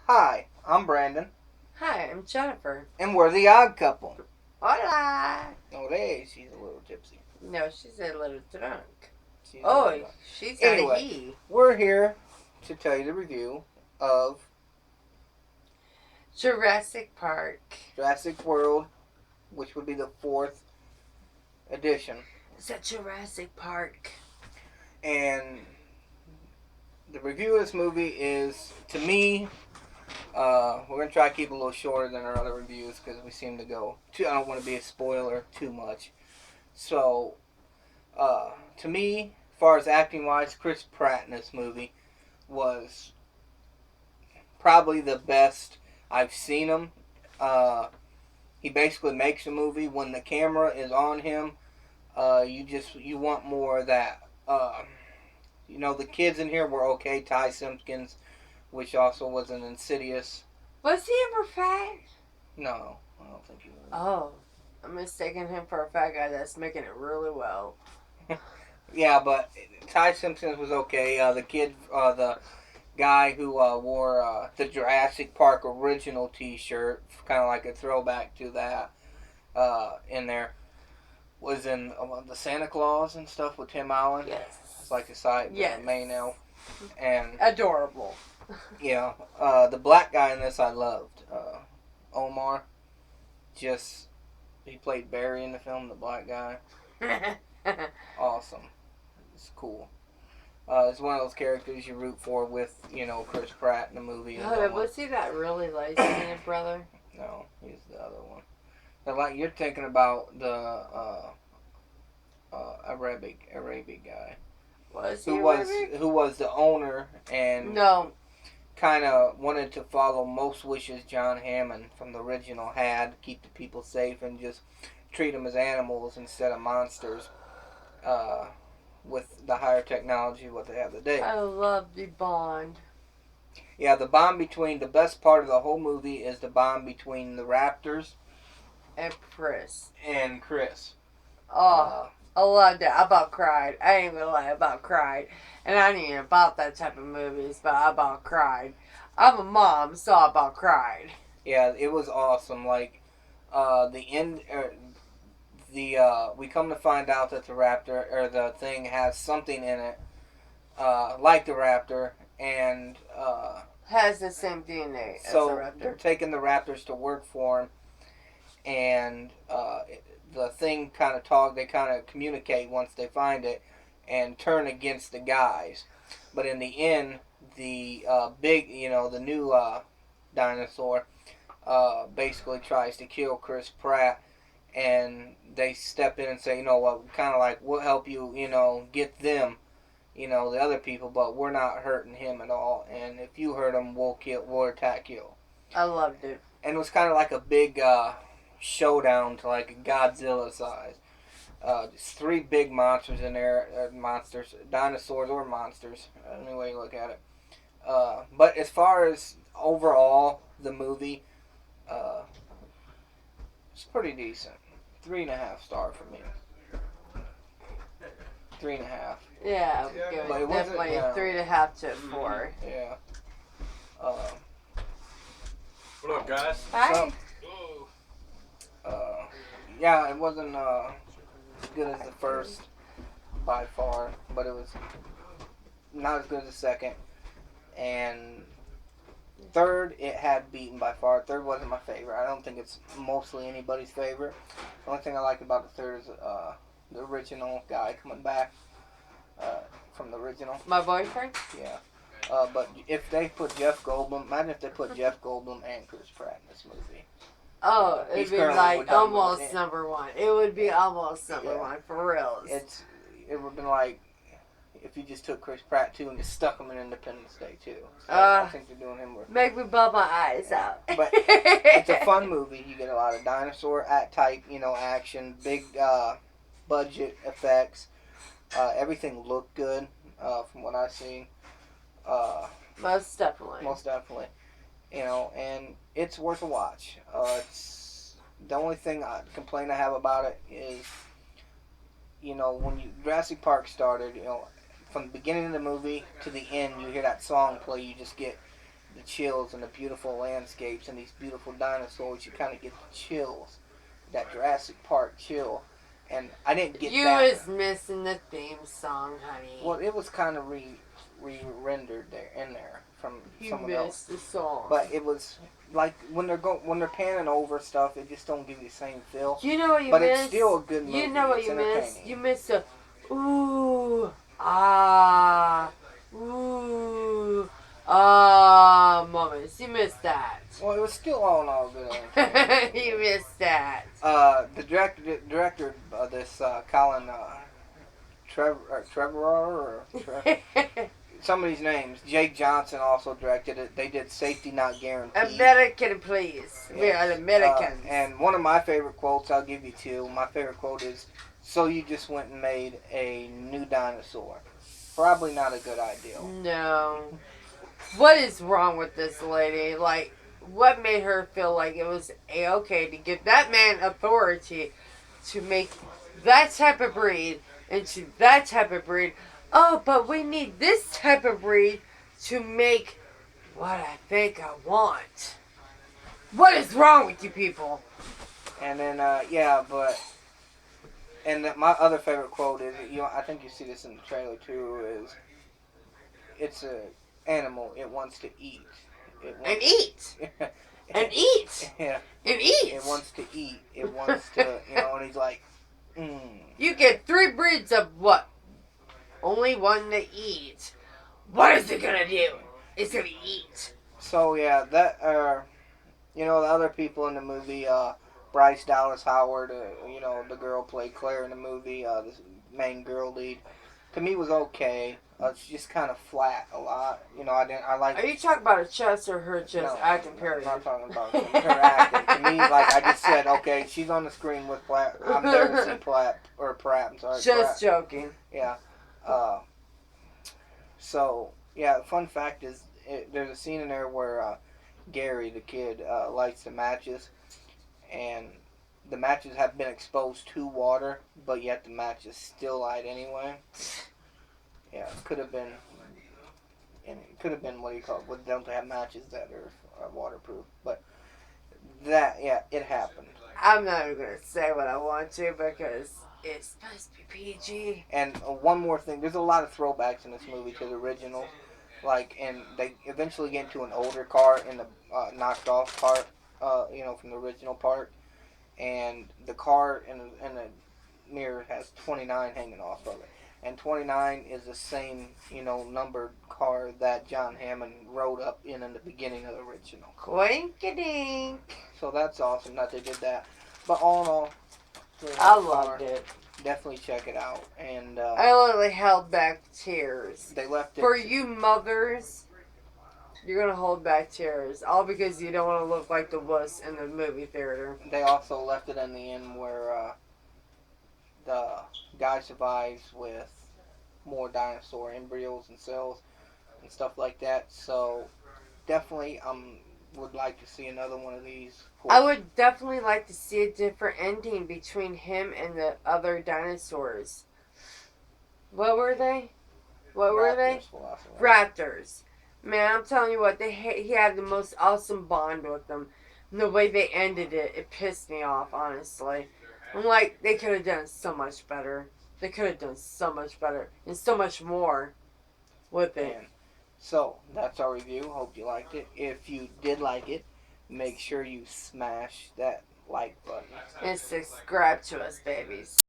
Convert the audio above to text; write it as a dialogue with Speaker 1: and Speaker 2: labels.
Speaker 1: Hi, I'm Brandon,
Speaker 2: Hi, I'm Jennifer.
Speaker 1: and we're the Odd Couple.
Speaker 2: Hola!
Speaker 1: Oh, hey, she's a little tipsy.
Speaker 2: No, she's a little drunk.
Speaker 1: She's a little
Speaker 2: Oh,
Speaker 1: drunk.
Speaker 2: she's a
Speaker 1: Anyway,
Speaker 2: he.
Speaker 1: we're here to tell you the review of
Speaker 2: Jurassic Park.
Speaker 1: Jurassic World, which would be the fourth edition.
Speaker 2: It's a Jurassic Park.
Speaker 1: And the review of this movie is, to me, we're going to try to keep it a little shorter than our other reviews because we seem to go too, I don't want to be a spoiler too much. So, to me, as far as acting wise, Chris Pratt in this movie was probably the best I've seen him. He basically makes a movie when the camera is on him. You want more of that. The kids in here were okay. Ty Simpkins, which also was an Insidious.
Speaker 2: Was he ever fat?
Speaker 1: No, I don't think he was.
Speaker 2: Oh, I'm mistaking him for a fat guy that's making it really well.
Speaker 1: Yeah, but Ty Simpkins was okay. The guy who wore the Jurassic Park original T-shirt, kind of like a throwback to that, in there, was in the Santa Claus and stuff with Tim Allen.
Speaker 2: Yes.
Speaker 1: It's like the main elf, and
Speaker 2: Adorable.
Speaker 1: the black guy in this I loved, Omar. Just he played Barry in the film, the black guy. Awesome, it's cool. It's one of those characters you root for with, Chris Pratt in the movie.
Speaker 2: Was he that really light-skinned brother?
Speaker 1: No, he's the other one. Like you're thinking about the Arabic guy
Speaker 2: Was he
Speaker 1: who was the owner and
Speaker 2: No.
Speaker 1: kind of wanted to follow most wishes John Hammond from the original had, keep the people safe and just treat them as animals instead of monsters. With the higher technology what they have today.
Speaker 2: I love the Bond.
Speaker 1: Yeah, the best part of the whole movie is the bond between the Raptors
Speaker 2: And Chris.
Speaker 1: and Chris.
Speaker 2: Oh, I loved it. I about cried. I ain't gonna lie, I about cried. And I ain't even about that type of movies, but I about cried. I'm a mom, so I about cried.
Speaker 1: Yeah, it was awesome. Like, the end, we come to find out that the Raptor, or the thing, has something in it, like the Raptor, and,
Speaker 2: Has the same DNA as a
Speaker 1: so they're
Speaker 2: raptor.
Speaker 1: taking the Raptors to work for him, and, the thing kind of they kind of communicate once they find it, and turn against the guys. But in the end, the the new dinosaur, basically tries to kill Chris Pratt, and they step in and say, what, kind of like, we'll help you, get them, the other people, but we're not hurting him at all. And if you hurt him, we'll attack you.
Speaker 2: I loved it.
Speaker 1: And it was kind of like a big showdown to like a Godzilla size. Just three big monsters in there, monsters, dinosaurs or monsters, any way you look at it. But as far as overall the movie, uh, it's pretty decent. 3.5 star for me. 3.5.
Speaker 2: Yeah, I'm giving
Speaker 1: But it
Speaker 2: it
Speaker 1: wasn't,
Speaker 2: definitely 3.5 to 4.
Speaker 1: Yeah. Uh,
Speaker 3: What up, guys?
Speaker 2: Hi.
Speaker 1: uh, yeah, it wasn't as good as the first by far, but it was not as good as the second. And third, it had beaten by far. Third wasn't my favorite. I don't think it's mostly anybody's favorite. The only thing I like about the third is the original guy coming back from the original.
Speaker 2: My boyfriend?
Speaker 1: Yeah. But if they put Jeff Goldblum, imagine if they put Jeff Goldblum and Chris Pratt in this movie.
Speaker 2: Oh,
Speaker 1: He's
Speaker 2: it'd be
Speaker 1: currently
Speaker 2: like
Speaker 1: with Dynamite.
Speaker 2: almost number one. It would be almost number one, for reals.
Speaker 1: It would have been like if you just took Chris Pratt too and just stuck him in Independence Day too. So I think they're doing him.
Speaker 2: Make me bub my eyes out.
Speaker 1: But it's a fun movie. You get a lot of dinosaur type, action, big budget effects. Everything looked good from what I've seen.
Speaker 2: Most definitely.
Speaker 1: Most definitely. And it's worth a watch. It's the only complaint I have about it is, when Jurassic Park started, from the beginning of the movie to the end, you hear that song play, you just get the chills and the beautiful landscapes and these beautiful dinosaurs, you kind of get the chills, that Jurassic Park chill. And I didn't get
Speaker 2: You
Speaker 1: that.
Speaker 2: was missing the theme song, honey.
Speaker 1: Well, it was kind of rendered there in there from
Speaker 2: You
Speaker 1: someone else.
Speaker 2: missed the song.
Speaker 1: But it was like when they're panning over stuff, it just don't give you the same feel.
Speaker 2: You know what you
Speaker 1: But
Speaker 2: missed?
Speaker 1: it's still a good movie.
Speaker 2: You know what
Speaker 1: It's
Speaker 2: you missed?
Speaker 1: entertaining.
Speaker 2: You missed the ooh, ah, ooh, ah moments. You missed that.
Speaker 1: Well, it was still all in all good. Entertaining.
Speaker 2: You missed that.
Speaker 1: The director of this Colin Trevor or some of these names. Jake Johnson also directed it. They did Safety Not Guaranteed.
Speaker 2: American, please. We are the Americans.
Speaker 1: And one of my favorite quotes, I'll give you two. My favorite quote is, "So you just went and made a new dinosaur." Probably not a good idea.
Speaker 2: No. What is wrong with this lady? Like, what made her feel like it was A-okay to give that man authority to make that type of breed into that type of breed? Oh, but we need this type of breed to make what I think I want. What is wrong with you people?
Speaker 1: And then, my other favorite quote is, I think you see this in the trailer too, is, it's a animal, it wants to eat.
Speaker 2: And eat. And eat.
Speaker 1: Yeah.
Speaker 2: And eat.
Speaker 1: It wants to eat. It wants to, and he's like,
Speaker 2: You get 3 breeds of what? Only one to eat. What is it gonna do? It's gonna eat.
Speaker 1: So, yeah, that, the other people in the movie, Bryce Dallas Howard, the girl played Claire in the movie, the main girl lead, to me was okay. It's just kind of flat a lot. I like.
Speaker 2: Are you talking about her chest or her just
Speaker 1: No,
Speaker 2: acting
Speaker 1: I'm
Speaker 2: period?
Speaker 1: not talking about her acting. To me, like I just said, okay, she's on the screen with Platt. I'm there to see Pratt. I'm sorry.
Speaker 2: Just
Speaker 1: Pratt.
Speaker 2: joking.
Speaker 1: Yeah. So, yeah, the fun fact is, there's a scene in there where Gary, the kid, lights the matches, and the matches have been exposed to water, but yet the matches still light anyway. Yeah, it could have been, what don't they have matches that are waterproof, but it happened.
Speaker 2: I'm not even gonna say what I want to because it's supposed to be PG.
Speaker 1: And one more thing, there's a lot of throwbacks in this movie to the original, and they eventually get into an older car in the knocked off part, from the original part, and the car in the mirror has 29 hanging off of it. And 29 is the same, numbered car that John Hammond rode up in the beginning of the original.
Speaker 2: Quink-a-dink.
Speaker 1: So that's awesome that they did that. But all in all,
Speaker 2: I loved it.
Speaker 1: Definitely check it out. And
Speaker 2: I literally held back tears.
Speaker 1: they left it
Speaker 2: For you mothers, you're gonna hold back tears. All because you don't want to look like the wuss in the movie theater.
Speaker 1: They also left it in the end where the guy survives with more dinosaur embryos and cells and stuff like that. So definitely, would like to see another one of these.
Speaker 2: I would definitely like to see a different ending between him and the other dinosaurs. What were they? Raptors. Man, I'm telling you what, he had the most awesome bond with them. And the way they ended it, it pissed me off, honestly. I'm like, they could have done so much better. They could have done so much better. And so much more with it.
Speaker 1: And so, that's our review. Hope you liked it. If you did like it, make sure you smash that like button.
Speaker 2: And subscribe to us, babies.